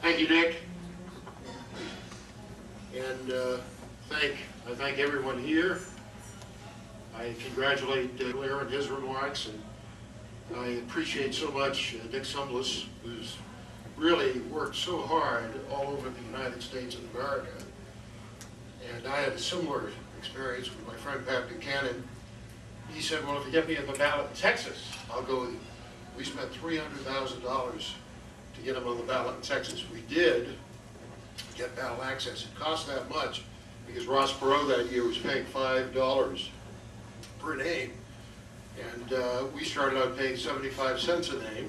Thank you, Nick. And I thank everyone here. I congratulate Blair on his remarks, and I appreciate so much Nick Sumblis, who's really worked so hard all over the United States of America. And I had a similar experience with my friend Pat Buchanan. He said, well, if you get me on the ballot in Texas, I'll go with you. We spent $300,000 to get him on the ballot in Texas. We did get ballot access. It cost that much because Ross Perot that year was paying $5 per name. And we started out paying 75 cents a name.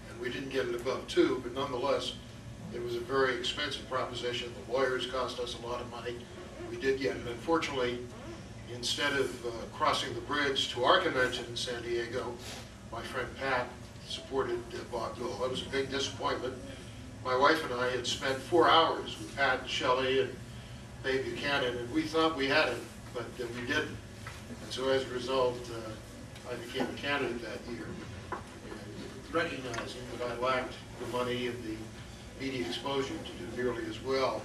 And we didn't get it above $2, but nonetheless, it was a very expensive proposition. The lawyers cost us a lot of money. We did get it. Unfortunately, instead of crossing the bridge to our convention in San Diego, my friend Pat supported Bob Dole. That was a big disappointment. My wife and I had spent 4 hours with Pat and Shelley and Babe Buchanan, and we thought we had it, but we didn't. And so as a result, I became a candidate that year, recognizing that I lacked the money and the media exposure to do nearly as well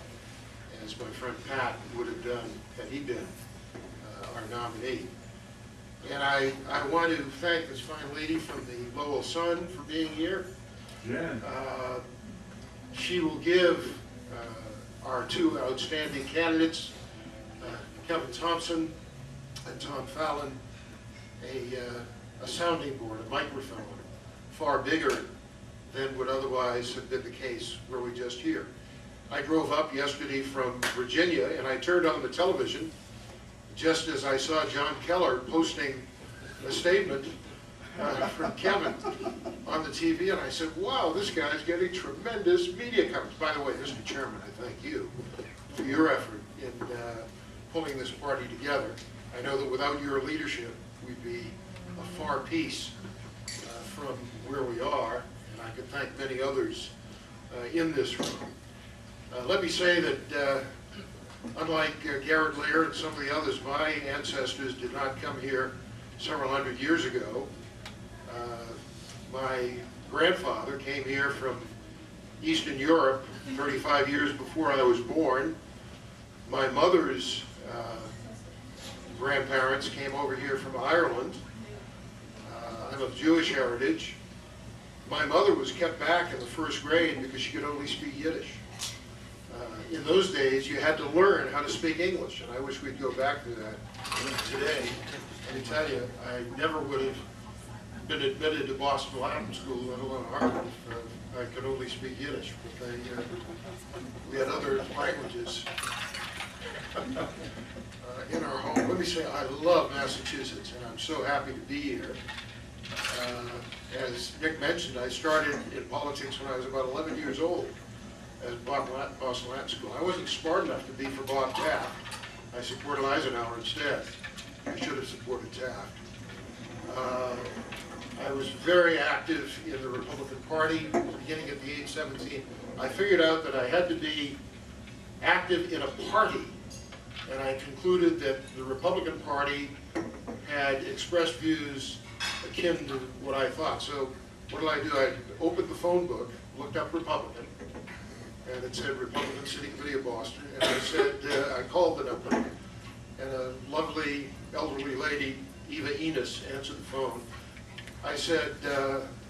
as my friend Pat would have done had he been our nominee. And I want to thank this fine lady from the Lowell Sun for being here. Jen. She will give our two outstanding candidates, Kevin Thompson and Tom Fallon, a sounding board, a microphone, far bigger than would otherwise have been the case were we just here. I drove up yesterday from Virginia and I turned on the television just as I saw John Keller posting a statement from Kevin on the TV, and I said, wow, this guy's getting tremendous media coverage. By the way, Mr. Chairman, I thank you for your effort in pulling this party together. I know that without your leadership, we'd be a far piece from where we are, and I could thank many others in this room. Let me say that unlike Garrett Lear and some of the others, my ancestors did not come here several hundred years ago. My grandfather came here from Eastern Europe 35 years before I was born. My mother's grandparents came over here from Ireland. I'm of Jewish heritage. My mother was kept back in the first grade because she could only speak Yiddish. In those days, you had to learn how to speak English, and I wish we'd go back to that today. Let me tell you, I never would have been admitted to Boston Latin School, let alone Harvard, if I could only speak Yiddish. But we had other languages in our home. Let me say, I love Massachusetts, and I'm so happy to be here. As Nick mentioned, I started in politics when I was about 11 years old at Boston Latin School. I wasn't smart enough to be for Bob Taft. I supported Eisenhower instead. I should have supported Taft. I was very active in the Republican Party beginning at the age 17. I figured out that I had to be active in a party, and I concluded that the Republican Party had expressed views akin to what I thought. So what did? I opened the phone book, looked up Republican, and it said Republican City Committee of Boston, and I said, I called the number, and a lovely elderly lady, Eva Enos, answered the phone. I said,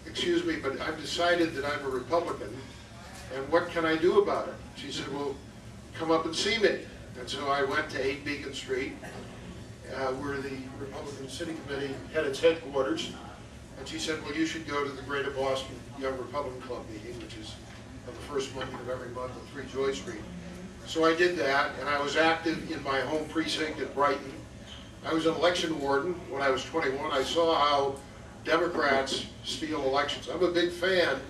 excuse me, but I've decided that I'm a Republican, and what can I do about it? She said, well, come up and see me. And so I went to 8 Beacon Street, where the Republican City Committee had its headquarters, and she said, well, you should go to the Greater Boston Young Republican Club meeting, which is on the first Monday of every month at 3 Joy Street. So I did that, and I was active in my home precinct at Brighton. I was an election warden when I was 21. I saw how Democrats steal elections. I'm a big fan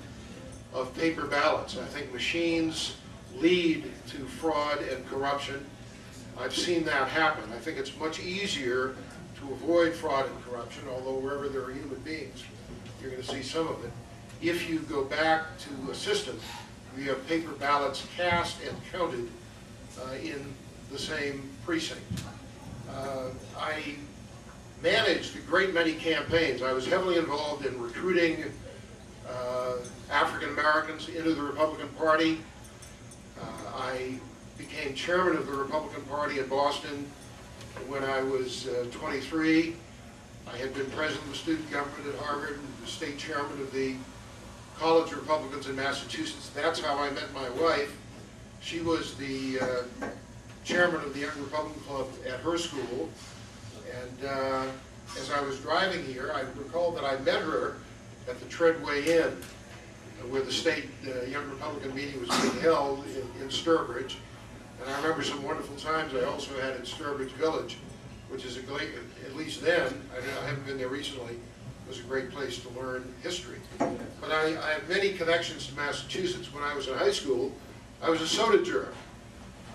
of paper ballots. I think machines lead to fraud and corruption. I've seen that happen. I think it's much easier to avoid fraud and corruption, although wherever there are human beings, you're going to see some of it. If you go back to a system where you have paper ballots cast and counted in the same precinct. I managed a great many campaigns. I was heavily involved in recruiting African Americans into the Republican Party. I became chairman of the Republican Party in Boston when I was 23. I had been president of the student government at Harvard and the state chairman of the College of Republicans in Massachusetts. That's how I met my wife. She was the chairman of the Young Republican Club at her school. And as I was driving here, I recall that I met her at the Treadway Inn, where the state Young Republican meeting was being held in Sturbridge. And I remember some wonderful times I also had in Sturbridge Village, which is, at least then, I haven't been there recently, was a great place to learn history. But I have many connections to Massachusetts. When I was in high school, I was a soda juror.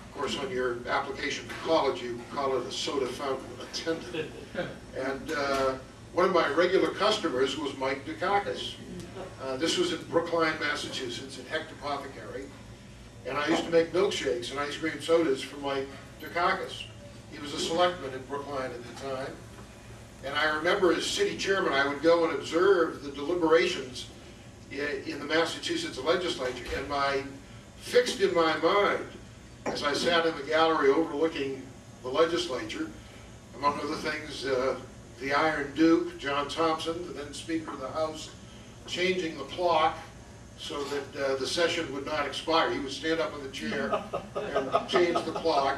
Of course, on your application for college, you call it a soda fountain attendant. And one of my regular customers was Mike Dukakis. This was in Brookline, Massachusetts, at Hecht Apothecary. And I used to make milkshakes and ice cream sodas for Mike Dukakis. He was a selectman in Brookline at the time. And I remember as city chairman, I would go and observe the deliberations in the Massachusetts legislature. And fixed in my mind, as I sat in the gallery overlooking the legislature, among other things, the Iron Duke, John Thompson, the then Speaker of the House, changing the clock so that the session would not expire. He would stand up in the chair and change the clock.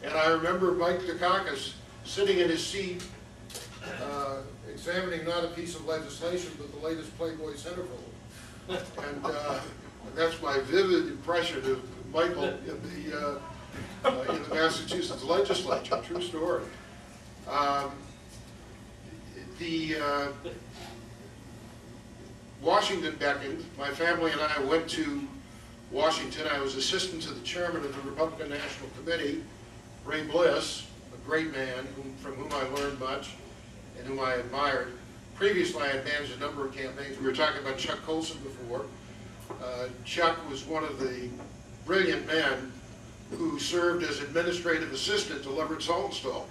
And I remember Mike Dukakis sitting in his seat, examining not a piece of legislation, but the latest Playboy centerfold. And that's my vivid impression of Michael in the Massachusetts legislature. True story. Washington beckoned. My family and I went to Washington. I was assistant to the chairman of the Republican National Committee, Ray Bliss, a great man from whom I learned much and whom I admired. Previously, I had managed a number of campaigns. We were talking about Chuck Colson before. Chuck was one of the brilliant men who served as administrative assistant to Leverett Saltonstall.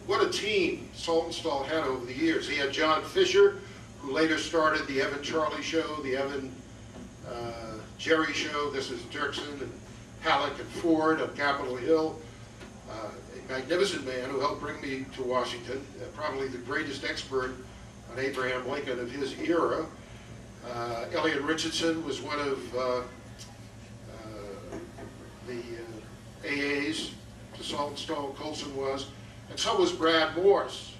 What a team Saltonstall had over the years. He had John Fisher, who later started the Evan Charlie Show, the Evan Jerry Show. This is Dirksen and Halleck and Ford on Capitol Hill. A magnificent man who helped bring me to Washington, probably the greatest expert on Abraham Lincoln of his era. Elliot Richardson was one of the AAs to Saltonstall. Colson was, and so was Brad Morse.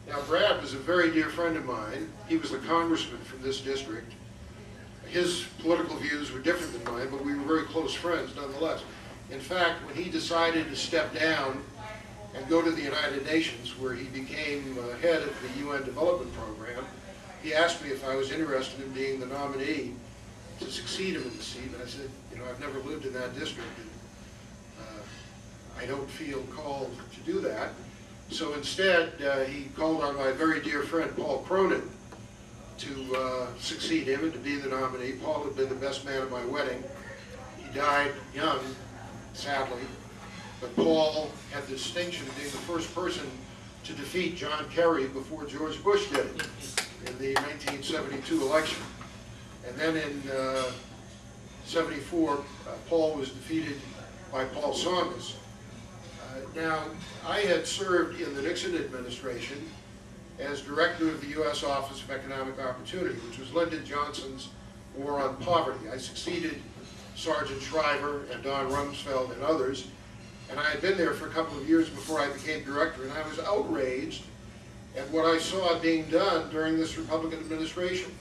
Now, Brad was a very dear friend of mine. He was the congressman from this district. His political views were different than mine, but we were very close friends nonetheless. In fact, when he decided to step down and go to the United Nations, where he became head of the UN Development Program, he asked me if I was interested in being the nominee to succeed him in the seat. And I said, you know, I've never lived in that district, and I don't feel called to do that. So instead, he called on my very dear friend, Paul Cronin, to succeed him and to be the nominee. Paul had been the best man at my wedding. He died young, sadly, but Paul had the distinction of being the first person to defeat John Kerry before George Bush did it in the 1972 election. And then in 74, Paul was defeated by Paul Tsongas. Now, I had served in the Nixon administration as director of the U.S. Office of Economic Opportunity, which was Lyndon Johnson's War on Poverty. I succeeded Sergeant Shriver and Don Rumsfeld and others, and I had been there for a couple of years before I became director, and I was outraged at what I saw being done during this Republican administration,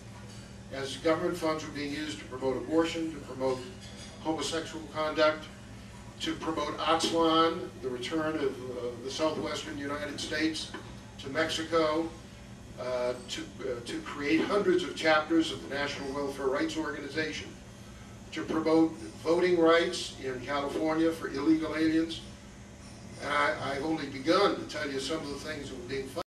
as government funds were being used to promote abortion, to promote homosexual conduct, to promote Aztlan, the return of the southwestern United States to Mexico, to create hundreds of chapters of the National Welfare Rights Organization, to promote voting rights in California for illegal aliens. And I've only begun to tell you some of the things that were being funded.